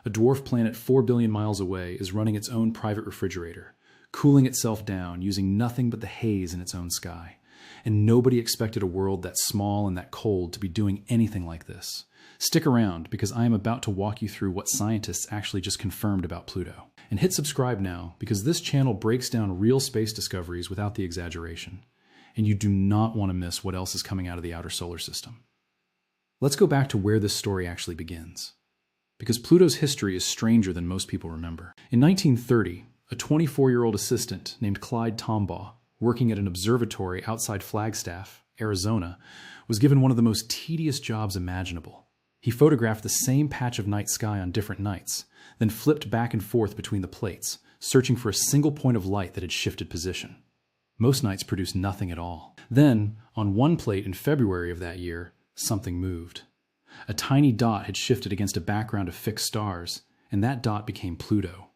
A dwarf planet 4 billion miles away is running its own private refrigerator, cooling itself down using nothing but the haze in its own sky. And nobody expected a world that small and that cold to be doing anything like this. Stick around, because I am about to walk you through what scientists actually just confirmed about Pluto. And hit subscribe now, because this channel breaks down real space discoveries without the exaggeration. And you do not want to miss what else is coming out of the outer solar system. Let's go back to where this story actually begins. Because Pluto's history is stranger than most people remember. In 1930, a 24-year-old assistant named Clyde Tombaugh, working at an observatory outside Flagstaff, Arizona, was given one of the most tedious jobs imaginable. He photographed the same patch of night sky on different nights, then flipped back and forth between the plates, searching for a single point of light that had shifted position. Most nights produced nothing at all. Then, on one plate in February of that year, something moved. A tiny dot had shifted against a background of fixed stars, and that dot became Pluto.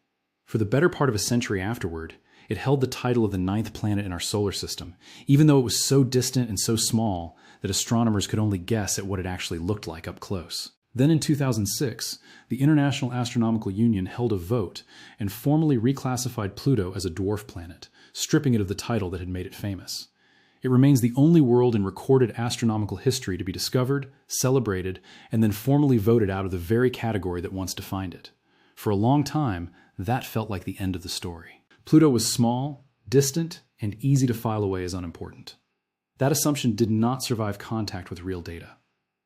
For the better part of a century afterward, it held the title of the 9th planet in our solar system, even though it was so distant and so small that astronomers could only guess at what it actually looked like up close. Then in 2006, the International Astronomical Union held a vote and formally reclassified Pluto as a dwarf planet, stripping it of the title that had made it famous. It remains the only world in recorded astronomical history to be discovered, celebrated, and then formally voted out of the very category that once defined it. For a long time, that felt like the end of the story. Pluto was small, distant, and easy to file away as unimportant. That assumption did not survive contact with real data.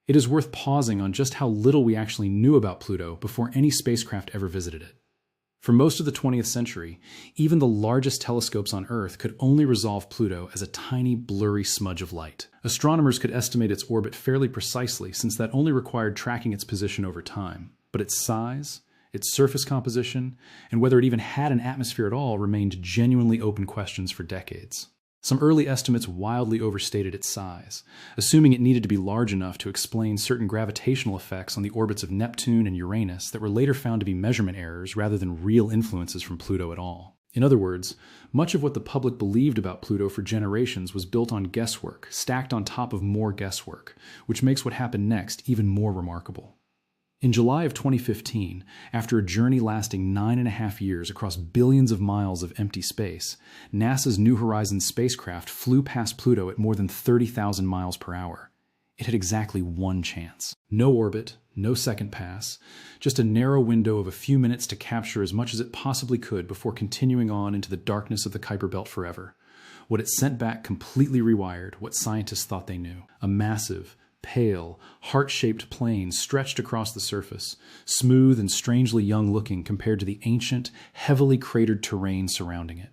It is worth pausing on just how little we actually knew about Pluto before any spacecraft ever visited it. For most of the 20th century, even the largest telescopes on Earth could only resolve Pluto as a tiny, blurry smudge of light. Astronomers could estimate its orbit fairly precisely, since that only required tracking its position over time. But its size, its surface composition, and whether it even had an atmosphere at all remained genuinely open questions for decades. Some early estimates wildly overstated its size, assuming it needed to be large enough to explain certain gravitational effects on the orbits of Neptune and Uranus that were later found to be measurement errors rather than real influences from Pluto at all. In other words, much of what the public believed about Pluto for generations was built on guesswork, stacked on top of more guesswork, which makes what happened next even more remarkable. In July of 2015, after a journey lasting 9.5 years across billions of miles of empty space, NASA's New Horizons spacecraft flew past Pluto at more than 30,000 miles per hour. It had exactly one chance. No orbit, no second pass, just a narrow window of a few minutes to capture as much as it possibly could before continuing on into the darkness of the Kuiper Belt forever. What it sent back completely rewired what scientists thought they knew. A massive, pale, heart-shaped plane stretched across the surface, smooth and strangely young-looking compared to the ancient, heavily cratered terrain surrounding it.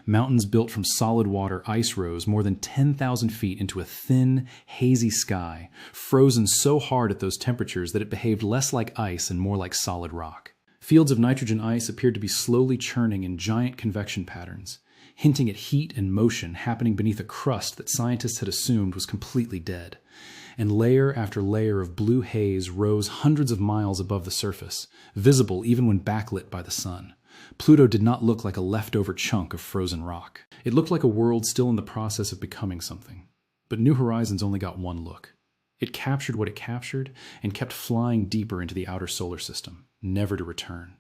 Mountains built from solid water ice rose more than 10,000 feet into a thin, hazy sky, frozen so hard at those temperatures that it behaved less like ice and more like solid rock. Fields of nitrogen ice appeared to be slowly churning in giant convection patterns, hinting at heat and motion happening beneath a crust that scientists had assumed was completely dead. And layer after layer of blue haze rose hundreds of miles above the surface, visible even when backlit by the sun. Pluto did not look like a leftover chunk of frozen rock. It looked like a world still in the process of becoming something. But New Horizons only got one look. It captured what it captured and kept flying deeper into the outer solar system, never to return.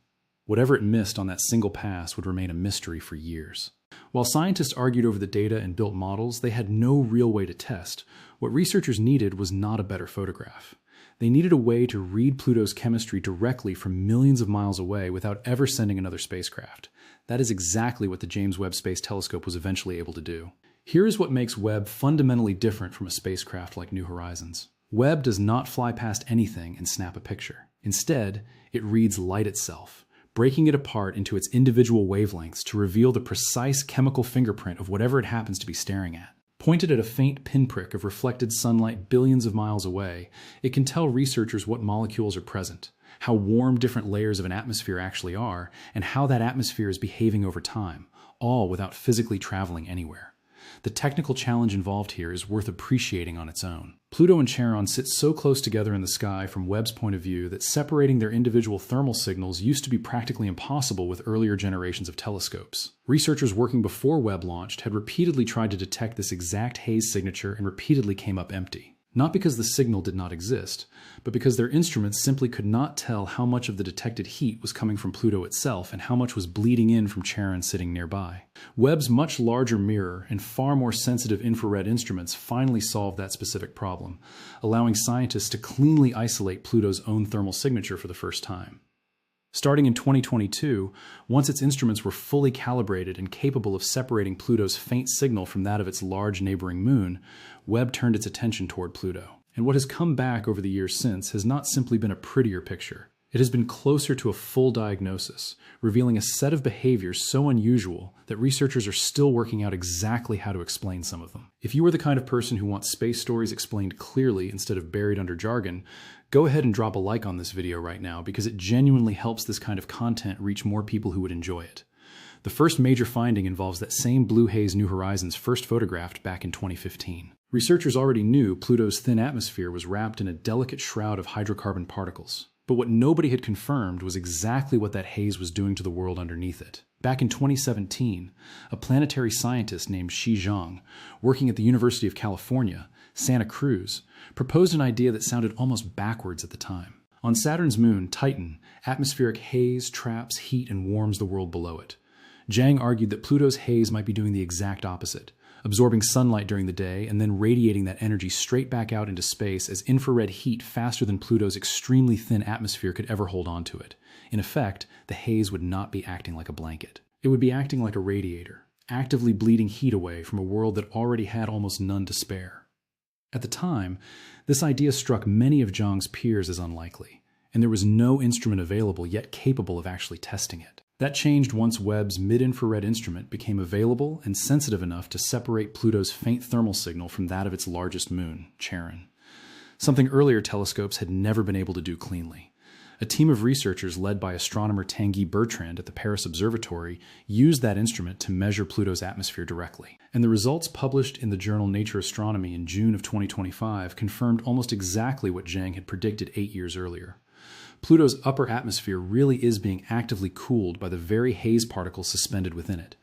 Whatever it missed on that single pass would remain a mystery for years. While scientists argued over the data and built models, they had no real way to test. What researchers needed was not a better photograph. They needed a way to read Pluto's chemistry directly from millions of miles away without ever sending another spacecraft. That is exactly what the James Webb Space Telescope was eventually able to do. Here is what makes Webb fundamentally different from a spacecraft like New Horizons. Webb does not fly past anything and snap a picture. Instead, it reads light itself, breaking it apart into its individual wavelengths to reveal the precise chemical fingerprint of whatever it happens to be staring at. Pointed at a faint pinprick of reflected sunlight billions of miles away, it can tell researchers what molecules are present, how warm different layers of an atmosphere actually are, and how that atmosphere is behaving over time, all without physically traveling anywhere. The technical challenge involved here is worth appreciating on its own. Pluto and Charon sit so close together in the sky from Webb's point of view that separating their individual thermal signals used to be practically impossible with earlier generations of telescopes. Researchers working before Webb launched had repeatedly tried to detect this exact haze signature and repeatedly came up empty. Not because the signal did not exist, but because their instruments simply could not tell how much of the detected heat was coming from Pluto itself and how much was bleeding in from Charon sitting nearby. Webb's much larger mirror and far more sensitive infrared instruments finally solved that specific problem, allowing scientists to cleanly isolate Pluto's own thermal signature for the first time. Starting in 2022, once its instruments were fully calibrated and capable of separating Pluto's faint signal from that of its large neighboring moon, Webb turned its attention toward Pluto. And what has come back over the years since has not simply been a prettier picture. It has been closer to a full diagnosis, revealing a set of behaviors so unusual that researchers are still working out exactly how to explain some of them. If you are the kind of person who wants space stories explained clearly instead of buried under jargon, go ahead and drop a like on this video right now because it genuinely helps this kind of content reach more people who would enjoy it. The first major finding involves that same blue haze New Horizons first photographed back in 2015. Researchers already knew Pluto's thin atmosphere was wrapped in a delicate shroud of hydrocarbon particles. But what nobody had confirmed was exactly what that haze was doing to the world underneath it. Back in 2017, a planetary scientist named Shi Zhang, working at the University of California, Santa Cruz, proposed an idea that sounded almost backwards at the time. On Saturn's moon, Titan, atmospheric haze traps heat and warms the world below it. Zhang argued that Pluto's haze might be doing the exact opposite, absorbing sunlight during the day and then radiating that energy straight back out into space as infrared heat faster than Pluto's extremely thin atmosphere could ever hold on to it. In effect, the haze would not be acting like a blanket. It would be acting like a radiator, actively bleeding heat away from a world that already had almost none to spare. At the time, this idea struck many of Zhang's peers as unlikely, and there was no instrument available yet capable of actually testing it. That changed once Webb's mid-infrared instrument became available and sensitive enough to separate Pluto's faint thermal signal from that of its largest moon, Charon. Something earlier telescopes had never been able to do cleanly. A team of researchers led by astronomer Tanguy Bertrand at the Paris Observatory used that instrument to measure Pluto's atmosphere directly. And the results published in the journal Nature Astronomy in June of 2025 confirmed almost exactly what Zhang had predicted 8 years earlier. Pluto's upper atmosphere really is being actively cooled by the very haze particles suspended within it,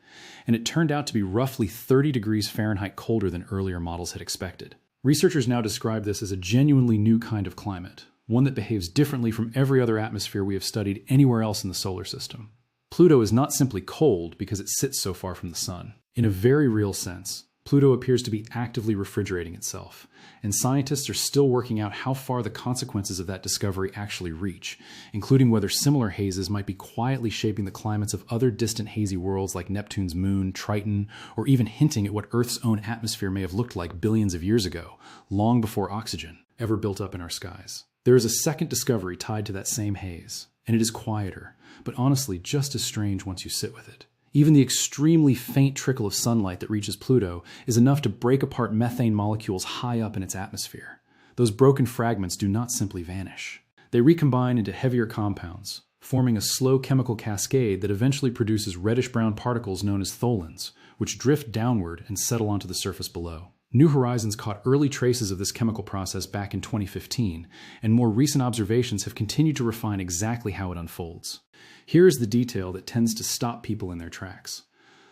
and it turned out to be roughly 30 degrees Fahrenheit colder than earlier models had expected. Researchers now describe this as a genuinely new kind of climate, one that behaves differently from every other atmosphere we have studied anywhere else in the solar system. Pluto is not simply cold because it sits so far from the sun. In a very real sense, Pluto appears to be actively refrigerating itself, and scientists are still working out how far the consequences of that discovery actually reach, including whether similar hazes might be quietly shaping the climates of other distant hazy worlds like Neptune's moon, Triton, or even hinting at what Earth's own atmosphere may have looked like billions of years ago, long before oxygen ever built up in our skies. There is a second discovery tied to that same haze, and it is quieter, but honestly just as strange once you sit with it. Even the extremely faint trickle of sunlight that reaches Pluto is enough to break apart methane molecules high up in its atmosphere. Those broken fragments do not simply vanish. They recombine into heavier compounds, forming a slow chemical cascade that eventually produces reddish-brown particles known as tholins, which drift downward and settle onto the surface below. New Horizons caught early traces of this chemical process back in 2015, and more recent observations have continued to refine exactly how it unfolds. Here is the detail that tends to stop people in their tracks.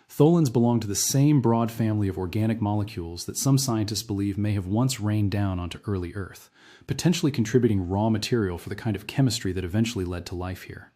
Tholins belong to the same broad family of organic molecules that some scientists believe may have once rained down onto early Earth, potentially contributing raw material for the kind of chemistry that eventually led to life here.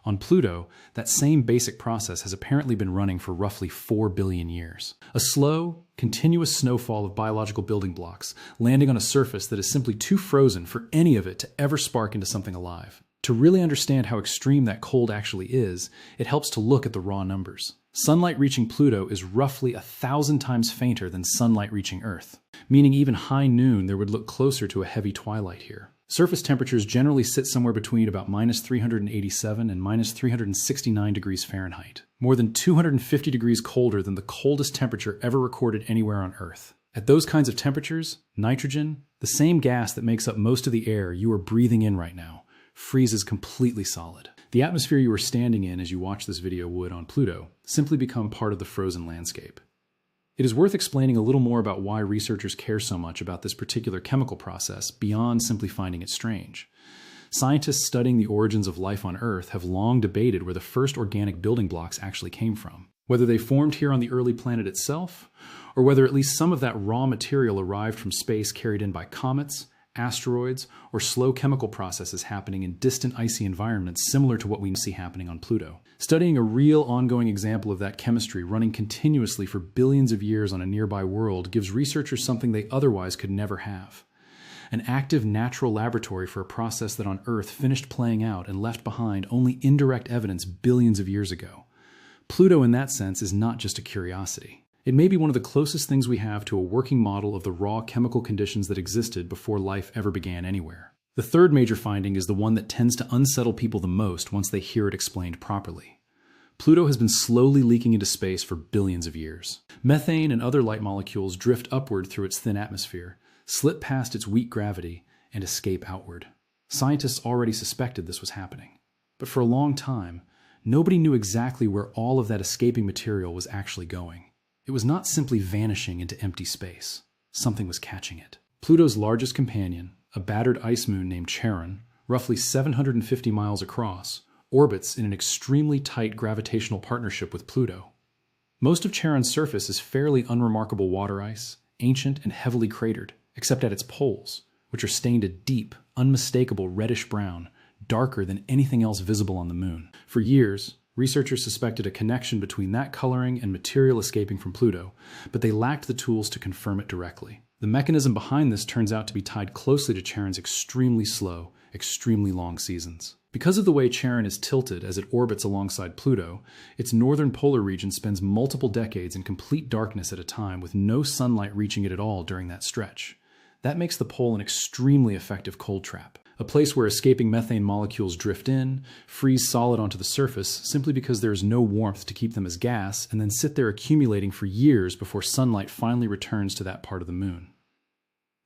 On Pluto, that same basic process has apparently been running for roughly 4 billion years. A slow, continuous snowfall of biological building blocks landing on a surface that is simply too frozen for any of it to ever spark into something alive. To really understand how extreme that cold actually is, it helps to look at the raw numbers. Sunlight reaching Pluto is roughly 1,000 times fainter than sunlight reaching Earth, meaning even high noon there would look closer to a heavy twilight here. Surface temperatures generally sit somewhere between about -387 and -369 degrees Fahrenheit, more than 250 degrees colder than the coldest temperature ever recorded anywhere on Earth. At those kinds of temperatures, nitrogen, the same gas that makes up most of the air you are breathing in right now, freezes completely solid. The atmosphere you are standing in as you watch this video would, on Pluto, simply become part of the frozen landscape. It is worth explaining a little more about why researchers care so much about this particular chemical process beyond simply finding it strange. Scientists studying the origins of life on Earth have long debated where the first organic building blocks actually came from, whether they formed here on the early planet itself, or whether at least some of that raw material arrived from space carried in by comets, asteroids, or slow chemical processes happening in distant icy environments similar to what we see happening on Pluto. Studying a real ongoing example of that chemistry running continuously for billions of years on a nearby world gives researchers something they otherwise could never have. An active natural laboratory for a process that on Earth finished playing out and left behind only indirect evidence billions of years ago. Pluto in that sense is not just a curiosity. It may be one of the closest things we have to a working model of the raw chemical conditions that existed before life ever began anywhere. The third major finding is the one that tends to unsettle people the most once they hear it explained properly. Pluto has been slowly leaking into space for billions of years. Methane and other light molecules drift upward through its thin atmosphere, slip past its weak gravity, and escape outward. Scientists already suspected this was happening. But for a long time, nobody knew exactly where all of that escaping material was actually going. It was not simply vanishing into empty space. Something was catching it. Pluto's largest companion, a battered ice moon named Charon, roughly 750 miles across, orbits in an extremely tight gravitational partnership with Pluto. Most of Charon's surface is fairly unremarkable water ice, ancient and heavily cratered, except at its poles, which are stained a deep, unmistakable reddish-brown, darker than anything else visible on the moon. For years, researchers suspected a connection between that coloring and material escaping from Pluto, but they lacked the tools to confirm it directly. The mechanism behind this turns out to be tied closely to Charon's extremely slow, extremely long seasons. Because of the way Charon is tilted as it orbits alongside Pluto, its northern polar region spends multiple decades in complete darkness at a time with no sunlight reaching it at all during that stretch. That makes the pole an extremely effective cold trap. A place where escaping methane molecules drift in, freeze solid onto the surface simply because there is no warmth to keep them as gas, and then sit there accumulating for years before sunlight finally returns to that part of the moon.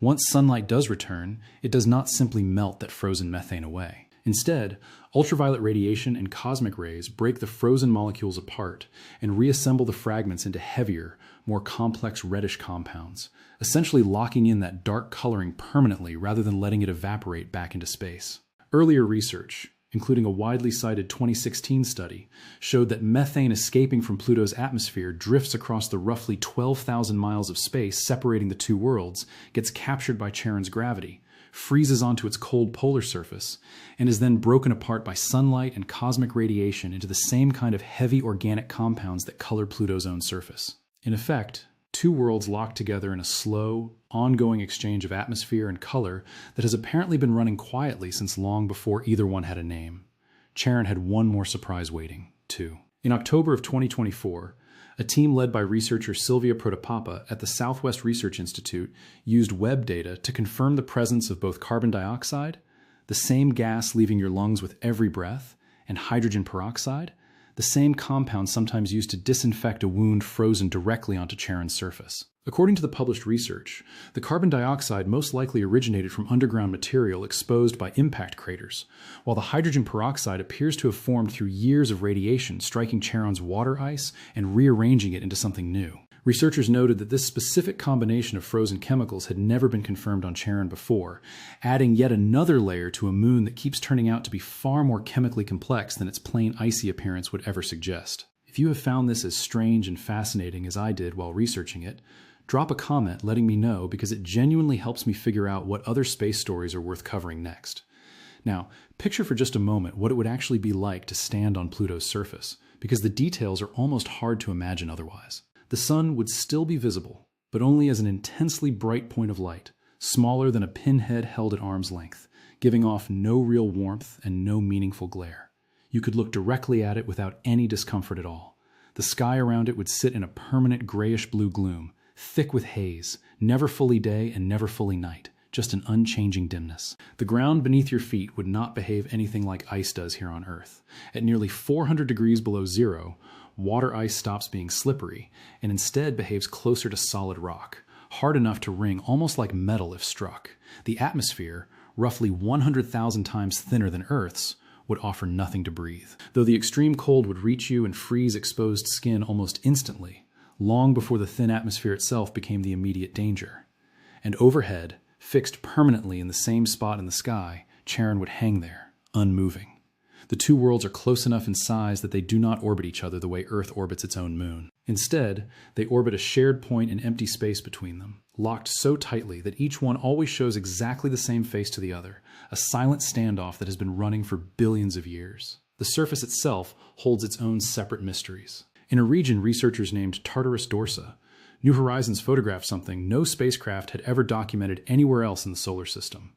Once sunlight does return, it does not simply melt that frozen methane away. Instead, ultraviolet radiation and cosmic rays break the frozen molecules apart and reassemble the fragments into heavier, more complex reddish compounds, essentially locking in that dark coloring permanently rather than letting it evaporate back into space. Earlier research, including a widely cited 2016 study, showed that methane escaping from Pluto's atmosphere drifts across the roughly 12,000 miles of space separating the two worlds, gets captured by Charon's gravity, freezes onto its cold polar surface, and is then broken apart by sunlight and cosmic radiation into the same kind of heavy organic compounds that color Pluto's own surface. In effect, two worlds locked together in a slow, ongoing exchange of atmosphere and color that has apparently been running quietly since long before either one had a name. Charon had one more surprise waiting, too. In October of 2024, a team led by researcher Silvia Protopapa at the Southwest Research Institute used Webb data to confirm the presence of both carbon dioxide, the same gas leaving your lungs with every breath, and hydrogen peroxide, the same compound sometimes used to disinfect a wound frozen directly onto Charon's surface. According to the published research, the carbon dioxide most likely originated from underground material exposed by impact craters, while the hydrogen peroxide appears to have formed through years of radiation striking Charon's water ice and rearranging it into something new. Researchers noted that this specific combination of frozen chemicals had never been confirmed on Charon before, adding yet another layer to a moon that keeps turning out to be far more chemically complex than its plain icy appearance would ever suggest. If you have found this as strange and fascinating as I did while researching it, drop a comment letting me know because it genuinely helps me figure out what other space stories are worth covering next. Now, picture for just a moment what it would actually be like to stand on Pluto's surface, because the details are almost hard to imagine otherwise. The sun would still be visible, but only as an intensely bright point of light, smaller than a pinhead held at arm's length, giving off no real warmth and no meaningful glare. You could look directly at it without any discomfort at all. The sky around it would sit in a permanent grayish-blue gloom, thick with haze, never fully day and never fully night, just an unchanging dimness. The ground beneath your feet would not behave anything like ice does here on Earth. At nearly 400 degrees below zero, water ice stops being slippery and instead behaves closer to solid rock, hard enough to ring almost like metal if struck. The atmosphere, roughly 100,000 times thinner than Earth's, would offer nothing to breathe. Though the extreme cold would reach you and freeze exposed skin almost instantly, long before the thin atmosphere itself became the immediate danger. And overhead, fixed permanently in the same spot in the sky, Charon would hang there, unmoving. The two worlds are close enough in size that they do not orbit each other the way Earth orbits its own moon. Instead, they orbit a shared point in empty space between them, locked so tightly that each one always shows exactly the same face to the other, a silent standoff that has been running for billions of years. The surface itself holds its own separate mysteries. In a region researchers named Tartarus Dorsa, New Horizons photographed something no spacecraft had ever documented anywhere else in the solar system.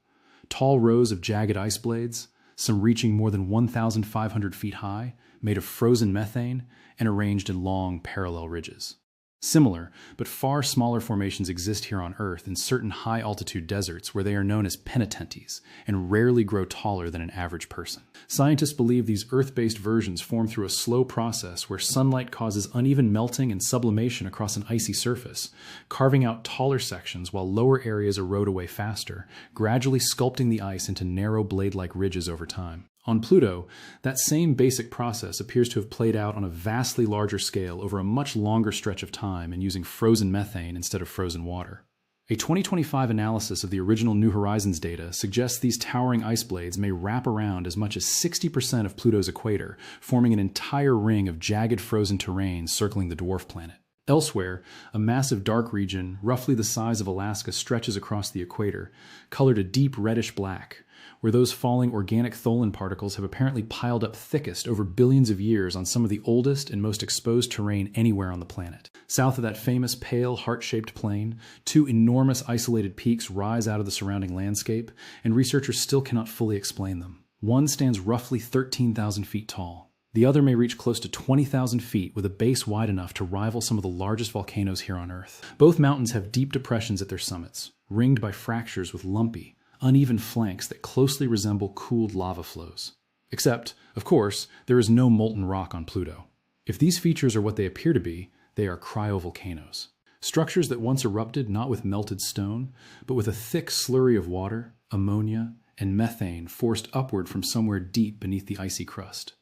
Tall rows of jagged ice blades, some reaching more than 1,500 feet high, made of frozen methane, and arranged in long, parallel ridges. Similar, but far smaller formations exist here on Earth in certain high-altitude deserts where they are known as penitentes and rarely grow taller than an average person. Scientists believe these Earth-based versions form through a slow process where sunlight causes uneven melting and sublimation across an icy surface, carving out taller sections while lower areas erode away faster, gradually sculpting the ice into narrow blade-like ridges over time. On Pluto, that same basic process appears to have played out on a vastly larger scale over a much longer stretch of time and using frozen methane instead of frozen water. A 2025 analysis of the original New Horizons data suggests these towering ice blades may wrap around as much as 60% of Pluto's equator, forming an entire ring of jagged frozen terrain circling the dwarf planet. Elsewhere, a massive dark region, roughly the size of Alaska, stretches across the equator, colored a deep reddish black, where those falling organic tholin particles have apparently piled up thickest over billions of years on some of the oldest and most exposed terrain anywhere on the planet. South of that famous pale, heart-shaped plain, two enormous isolated peaks rise out of the surrounding landscape, and researchers still cannot fully explain them. One stands roughly 13,000 feet tall. The other may reach close to 20,000 feet with a base wide enough to rival some of the largest volcanoes here on Earth. Both mountains have deep depressions at their summits, ringed by fractures with lumpy, uneven flanks that closely resemble cooled lava flows. Except, of course, there is no molten rock on Pluto. If these features are what they appear to be, they are cryovolcanoes. Structures that once erupted not with melted stone, but with a thick slurry of water, ammonia, and methane forced upward from somewhere deep beneath the icy crust.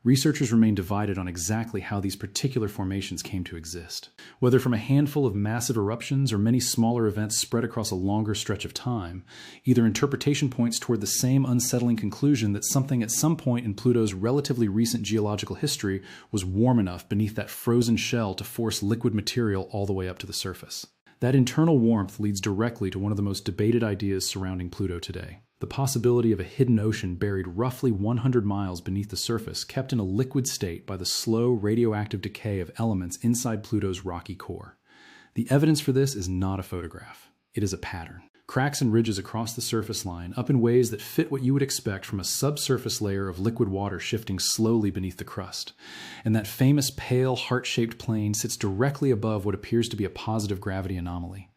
Researchers remain divided on exactly how these particular formations came to exist. Whether from a handful of massive eruptions or many smaller events spread across a longer stretch of time, either interpretation points toward the same unsettling conclusion that something at some point in Pluto's relatively recent geological history was warm enough beneath that frozen shell to force liquid material all the way up to the surface. That internal warmth leads directly to one of the most debated ideas surrounding Pluto today: the possibility of a hidden ocean buried roughly 100 miles beneath the surface, kept in a liquid state by the slow radioactive decay of elements inside Pluto's rocky core. The evidence for this is not a photograph. It is a pattern. Cracks and ridges across the surface line up in ways that fit what you would expect from a subsurface layer of liquid water shifting slowly beneath the crust. And that famous pale, heart-shaped plane sits directly above what appears to be a positive gravity anomaly,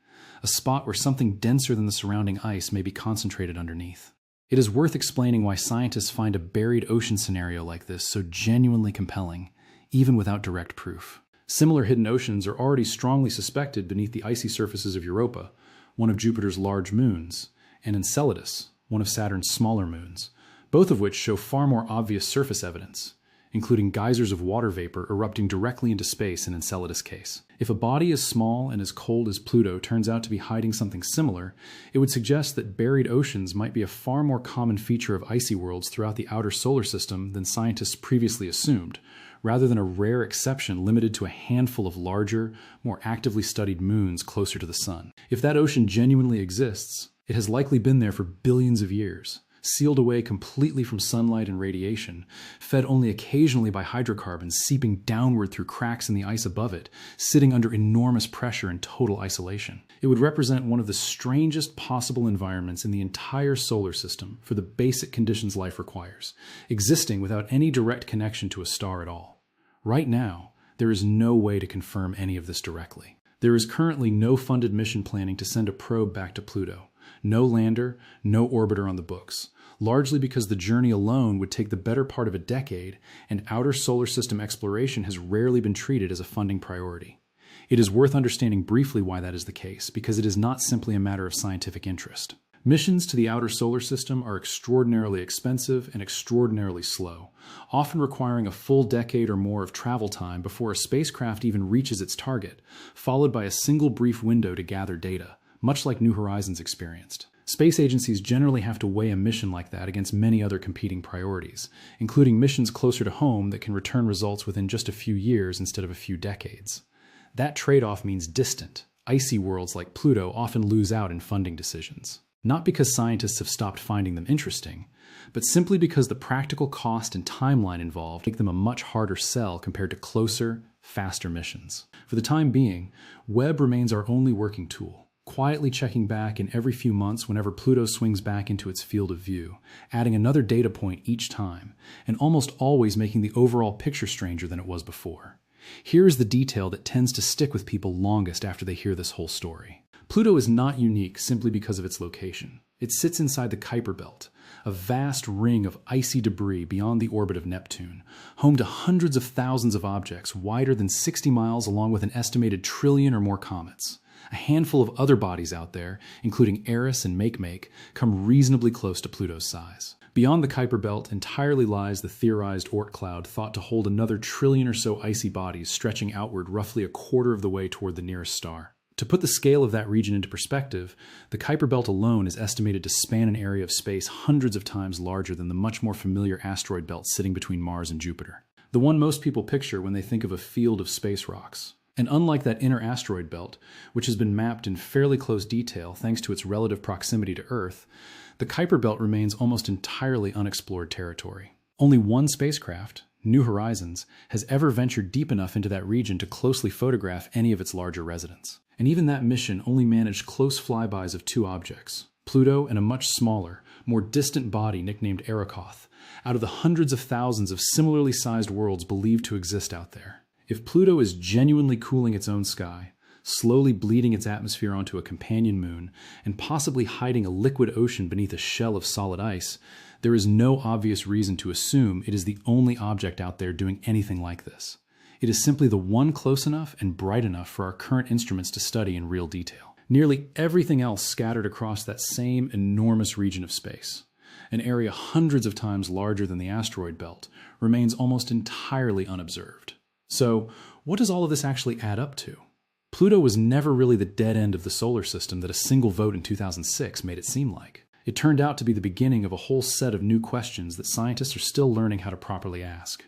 a spot where something denser than the surrounding ice may be concentrated underneath. It is worth explaining why scientists find a buried ocean scenario like this so genuinely compelling, even without direct proof. Similar hidden oceans are already strongly suspected beneath the icy surfaces of Europa, one of Jupiter's large moons, and Enceladus, one of Saturn's smaller moons, both of which show far more obvious surface evidence, including geysers of water vapor erupting directly into space in Enceladus' case. If a body as small and as cold as Pluto turns out to be hiding something similar, it would suggest that buried oceans might be a far more common feature of icy worlds throughout the outer solar system than scientists previously assumed, rather than a rare exception limited to a handful of larger, more actively studied moons closer to the Sun. If that ocean genuinely exists, it has likely been there for billions of years, sealed away completely from sunlight and radiation, fed only occasionally by hydrocarbons seeping downward through cracks in the ice above it, sitting under enormous pressure in total isolation. It would represent one of the strangest possible environments in the entire solar system for the basic conditions life requires, existing without any direct connection to a star at all. Right now, there is no way to confirm any of this directly. There is currently no funded mission planning to send a probe back to Pluto, no lander, no orbiter on the books, largely because the journey alone would take the better part of a decade, and outer solar system exploration has rarely been treated as a funding priority. It is worth understanding briefly why that is the case, because it is not simply a matter of scientific interest. Missions to the outer solar system are extraordinarily expensive and extraordinarily slow, often requiring a full decade or more of travel time before a spacecraft even reaches its target, followed by a single brief window to gather data, much like New Horizons experienced. Space agencies generally have to weigh a mission like that against many other competing priorities, including missions closer to home that can return results within just a few years instead of a few decades. That trade-off means distant, icy worlds like Pluto often lose out in funding decisions. Not because scientists have stopped finding them interesting, but simply because the practical cost and timeline involved make them a much harder sell compared to closer, faster missions. For the time being, Webb remains our only working tool, quietly checking back in every few months whenever Pluto swings back into its field of view, adding another data point each time, and almost always making the overall picture stranger than it was before. Here is the detail that tends to stick with people longest after they hear this whole story. Pluto is not unique simply because of its location. It sits inside the Kuiper Belt, a vast ring of icy debris beyond the orbit of Neptune, home to hundreds of thousands of objects wider than 60 miles along with an estimated trillion or more comets. A handful of other bodies out there, including Eris and Makemake, come reasonably close to Pluto's size. Beyond the Kuiper Belt entirely lies the theorized Oort cloud thought to hold another trillion or so icy bodies stretching outward roughly a quarter of the way toward the nearest star. To put the scale of that region into perspective, the Kuiper Belt alone is estimated to span an area of space hundreds of times larger than the much more familiar asteroid belt sitting between Mars and Jupiter. The one most people picture when they think of a field of space rocks. And unlike that inner asteroid belt, which has been mapped in fairly close detail thanks to its relative proximity to Earth, the Kuiper Belt remains almost entirely unexplored territory. Only one spacecraft, New Horizons, has ever ventured deep enough into that region to closely photograph any of its larger residents. And even that mission only managed close flybys of two objects, Pluto and a much smaller, more distant body nicknamed Arrokoth, out of the hundreds of thousands of similarly sized worlds believed to exist out there. If Pluto is genuinely cooling its own sky, slowly bleeding its atmosphere onto a companion moon, and possibly hiding a liquid ocean beneath a shell of solid ice, there is no obvious reason to assume it is the only object out there doing anything like this. It is simply the one close enough and bright enough for our current instruments to study in real detail. Nearly everything else scattered across that same enormous region of space, an area hundreds of times larger than the asteroid belt, remains almost entirely unobserved. So, what does all of this actually add up to? Pluto was never really the dead end of the solar system that a single vote in 2006 made it seem like. It turned out to be the beginning of a whole set of new questions that scientists are still learning how to properly ask.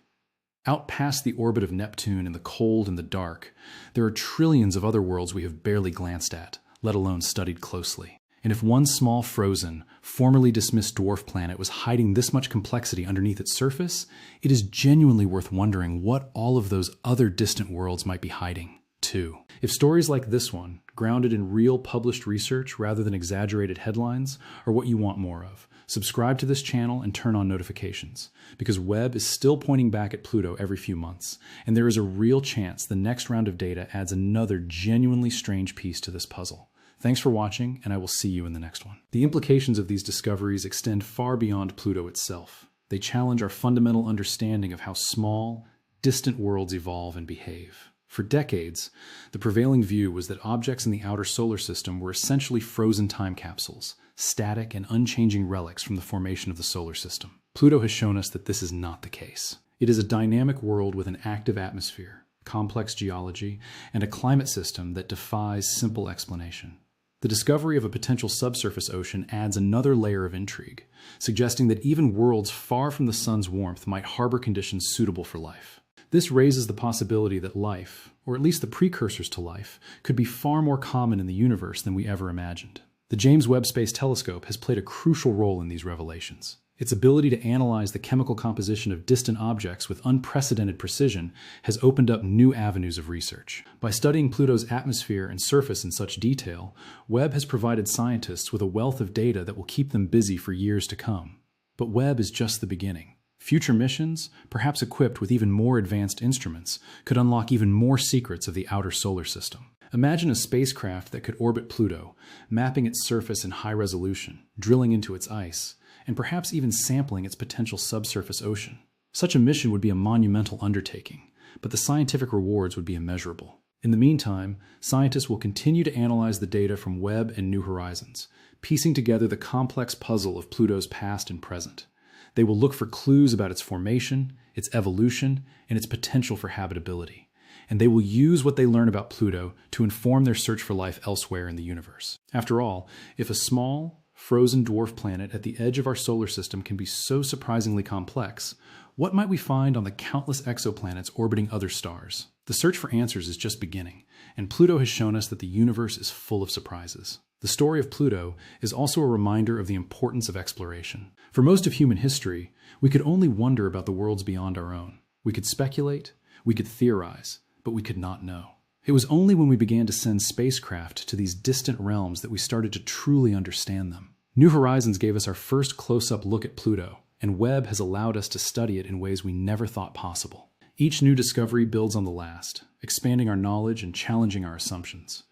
Out past the orbit of Neptune in the cold and the dark, there are trillions of other worlds we have barely glanced at, let alone studied closely. And if one small frozen, formerly dismissed dwarf planet was hiding this much complexity underneath its surface, it is genuinely worth wondering what all of those other distant worlds might be hiding, too. If stories like this one, grounded in real published research rather than exaggerated headlines, are what you want more of, subscribe to this channel and turn on notifications, because Webb is still pointing back at Pluto every few months, and there is a real chance the next round of data adds another genuinely strange piece to this puzzle. Thanks for watching, and I will see you in the next one. The implications of these discoveries extend far beyond Pluto itself. They challenge our fundamental understanding of how small, distant worlds evolve and behave. For decades, the prevailing view was that objects in the outer solar system were essentially frozen time capsules, static and unchanging relics from the formation of the solar system. Pluto has shown us that this is not the case. It is a dynamic world with an active atmosphere, complex geology, and a climate system that defies simple explanation. The discovery of a potential subsurface ocean adds another layer of intrigue, suggesting that even worlds far from the sun's warmth might harbor conditions suitable for life. This raises the possibility that life, or at least the precursors to life, could be far more common in the universe than we ever imagined. The James Webb Space Telescope has played a crucial role in these revelations. Its ability to analyze the chemical composition of distant objects with unprecedented precision has opened up new avenues of research. By studying Pluto's atmosphere and surface in such detail, Webb has provided scientists with a wealth of data that will keep them busy for years to come. But Webb is just the beginning. Future missions, perhaps equipped with even more advanced instruments, could unlock even more secrets of the outer solar system. Imagine a spacecraft that could orbit Pluto, mapping its surface in high resolution, drilling into its ice, and perhaps even sampling its potential subsurface ocean. Such a mission would be a monumental undertaking, but the scientific rewards would be immeasurable. In the meantime, scientists will continue to analyze the data from Webb and New Horizons, piecing together the complex puzzle of Pluto's past and present. They will look for clues about its formation, its evolution, and its potential for habitability. And they will use what they learn about Pluto to inform their search for life elsewhere in the universe. After all, if a small, frozen dwarf planet at the edge of our solar system can be so surprisingly complex, what might we find on the countless exoplanets orbiting other stars? The search for answers is just beginning, and Pluto has shown us that the universe is full of surprises. The story of Pluto is also a reminder of the importance of exploration. For most of human history, we could only wonder about the worlds beyond our own. We could speculate, we could theorize, but we could not know. It was only when we began to send spacecraft to these distant realms that we started to truly understand them. New Horizons gave us our first close-up look at Pluto, and Webb has allowed us to study it in ways we never thought possible. Each new discovery builds on the last, expanding our knowledge and challenging our assumptions.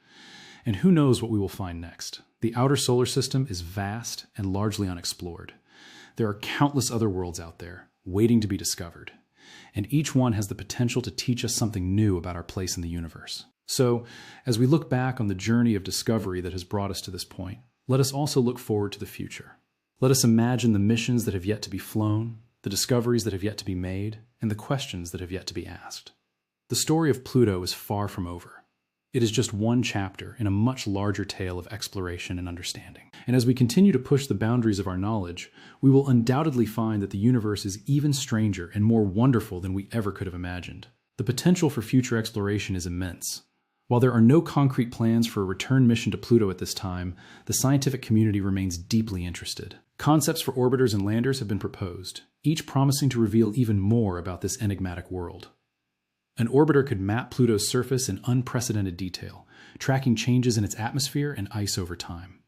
And who knows what we will find next? The outer solar system is vast and largely unexplored. There are countless other worlds out there, waiting to be discovered. And each one has the potential to teach us something new about our place in the universe. So, as we look back on the journey of discovery that has brought us to this point, let us also look forward to the future. Let us imagine the missions that have yet to be flown, the discoveries that have yet to be made, and the questions that have yet to be asked. The story of Pluto is far from over. It is just one chapter in a much larger tale of exploration and understanding. And as we continue to push the boundaries of our knowledge, we will undoubtedly find that the universe is even stranger and more wonderful than we ever could have imagined. The potential for future exploration is immense. While there are no concrete plans for a return mission to Pluto at this time, the scientific community remains deeply interested. Concepts for orbiters and landers have been proposed, each promising to reveal even more about this enigmatic world. An orbiter could map Pluto's surface in unprecedented detail, tracking changes in its atmosphere and ice over time.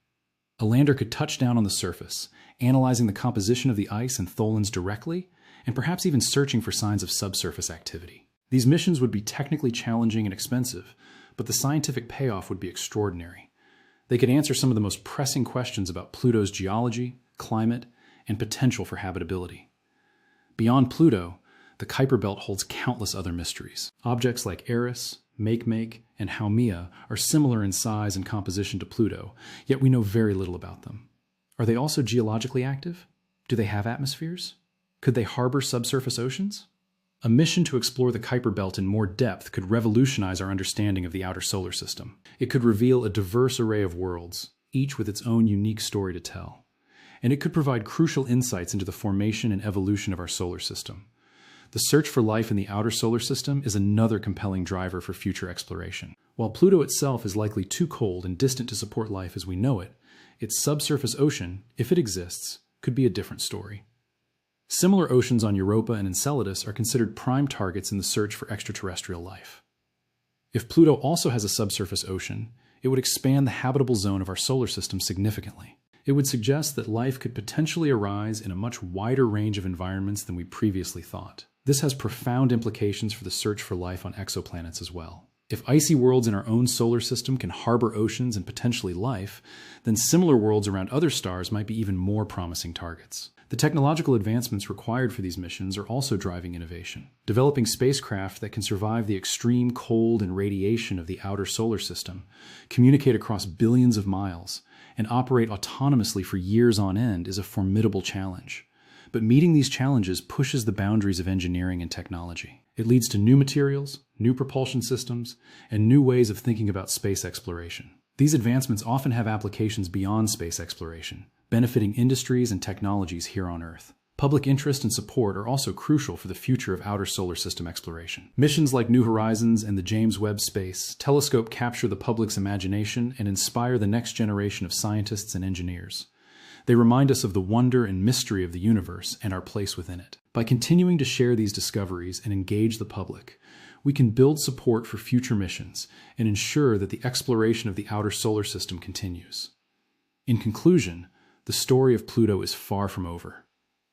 A lander could touch down on the surface, analyzing the composition of the ice and tholins directly, and perhaps even searching for signs of subsurface activity. These missions would be technically challenging and expensive, but the scientific payoff would be extraordinary. They could answer some of the most pressing questions about Pluto's geology, climate, and potential for habitability. Beyond Pluto, the Kuiper Belt holds countless other mysteries. Objects like Eris, Makemake, and Haumea are similar in size and composition to Pluto, yet we know very little about them. Are they also geologically active? Do they have atmospheres? Could they harbor subsurface oceans? A mission to explore the Kuiper Belt in more depth could revolutionize our understanding of the outer solar system. It could reveal a diverse array of worlds, each with its own unique story to tell. And it could provide crucial insights into the formation and evolution of our solar system. The search for life in the outer solar system is another compelling driver for future exploration. While Pluto itself is likely too cold and distant to support life as we know it, its subsurface ocean, if it exists, could be a different story. Similar oceans on Europa and Enceladus are considered prime targets in the search for extraterrestrial life. If Pluto also has a subsurface ocean, it would expand the habitable zone of our solar system significantly. It would suggest that life could potentially arise in a much wider range of environments than we previously thought. This has profound implications for the search for life on exoplanets as well. If icy worlds in our own solar system can harbor oceans and potentially life, then similar worlds around other stars might be even more promising targets. The technological advancements required for these missions are also driving innovation. Developing spacecraft that can survive the extreme cold and radiation of the outer solar system, communicate across billions of miles, and operate autonomously for years on end is a formidable challenge. But meeting these challenges pushes the boundaries of engineering and technology. It leads to new materials, new propulsion systems, and new ways of thinking about space exploration. These advancements often have applications beyond space exploration, benefiting industries and technologies here on Earth. Public interest and support are also crucial for the future of outer solar system exploration. Missions like New Horizons and the James Webb Space Telescope capture the public's imagination and inspire the next generation of scientists and engineers. They remind us of the wonder and mystery of the universe and our place within it. By continuing to share these discoveries and engage the public, we can build support for future missions and ensure that the exploration of the outer solar system continues. In conclusion, the story of Pluto is far from over.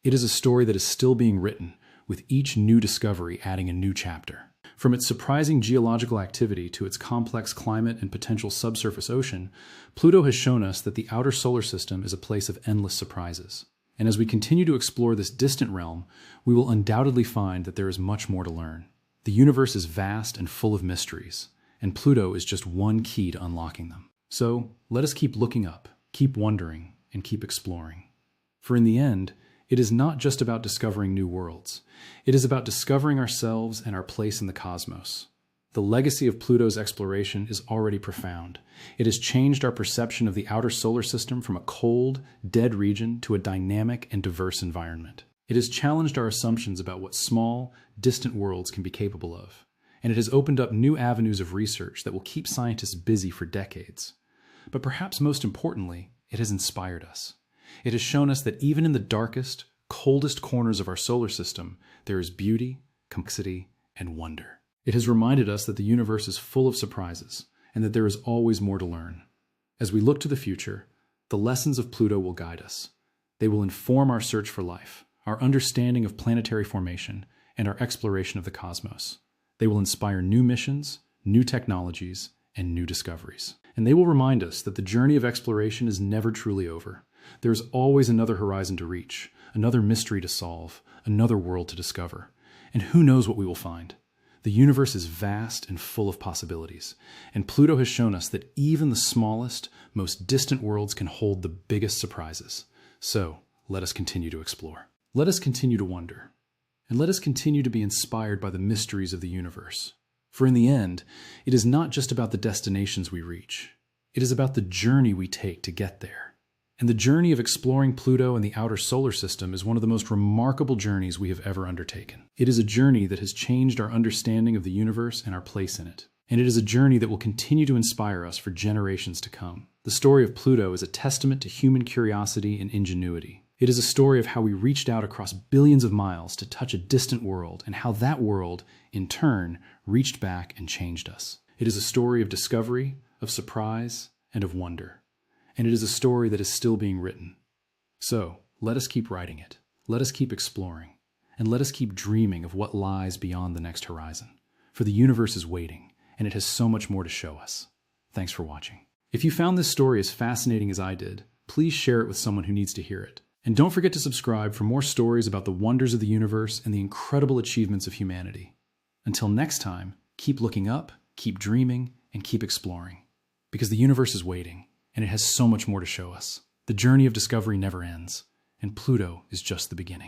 It is a story that is still being written, with each new discovery adding a new chapter. From its surprising geological activity to its complex climate and potential subsurface ocean, Pluto has shown us that the outer solar system is a place of endless surprises. And as we continue to explore this distant realm, we will undoubtedly find that there is much more to learn. The universe is vast and full of mysteries, and Pluto is just one key to unlocking them. So, let us keep looking up, keep wondering, and keep exploring. For in the end, it is not just about discovering new worlds. It is about discovering ourselves and our place in the cosmos. The legacy of Pluto's exploration is already profound. It has changed our perception of the outer solar system from a cold, dead region to a dynamic and diverse environment. It has challenged our assumptions about what small, distant worlds can be capable of. And it has opened up new avenues of research that will keep scientists busy for decades. But perhaps most importantly, it has inspired us. It has shown us that even in the darkest, coldest corners of our solar system, there is beauty, complexity, and wonder. It has reminded us that the universe is full of surprises, and that there is always more to learn. As we look to the future, the lessons of Pluto will guide us. They will inform our search for life, our understanding of planetary formation, and our exploration of the cosmos. They will inspire new missions, new technologies, and new discoveries. And they will remind us that the journey of exploration is never truly over. There is always another horizon to reach, another mystery to solve, another world to discover. And who knows what we will find? The universe is vast and full of possibilities, and Pluto has shown us that even the smallest, most distant worlds can hold the biggest surprises. So, let us continue to explore. Let us continue to wonder. And let us continue to be inspired by the mysteries of the universe. For in the end, it is not just about the destinations we reach. It is about the journey we take to get there. And the journey of exploring Pluto and the outer solar system is one of the most remarkable journeys we have ever undertaken. It is a journey that has changed our understanding of the universe and our place in it. And it is a journey that will continue to inspire us for generations to come. The story of Pluto is a testament to human curiosity and ingenuity. It is a story of how we reached out across billions of miles to touch a distant world, and how that world, in turn, reached back and changed us. It is a story of discovery, of surprise, and of wonder. And it is a story that is still being written. So, let us keep writing it. Let us keep exploring. And let us keep dreaming of what lies beyond the next horizon. For the universe is waiting, and it has so much more to show us. Thanks for watching. If you found this story as fascinating as I did, please share it with someone who needs to hear it. And don't forget to subscribe for more stories about the wonders of the universe and the incredible achievements of humanity. Until next time, keep looking up, keep dreaming, and keep exploring. Because the universe is waiting, and it has so much more to show us. The journey of discovery never ends, and Pluto is just the beginning.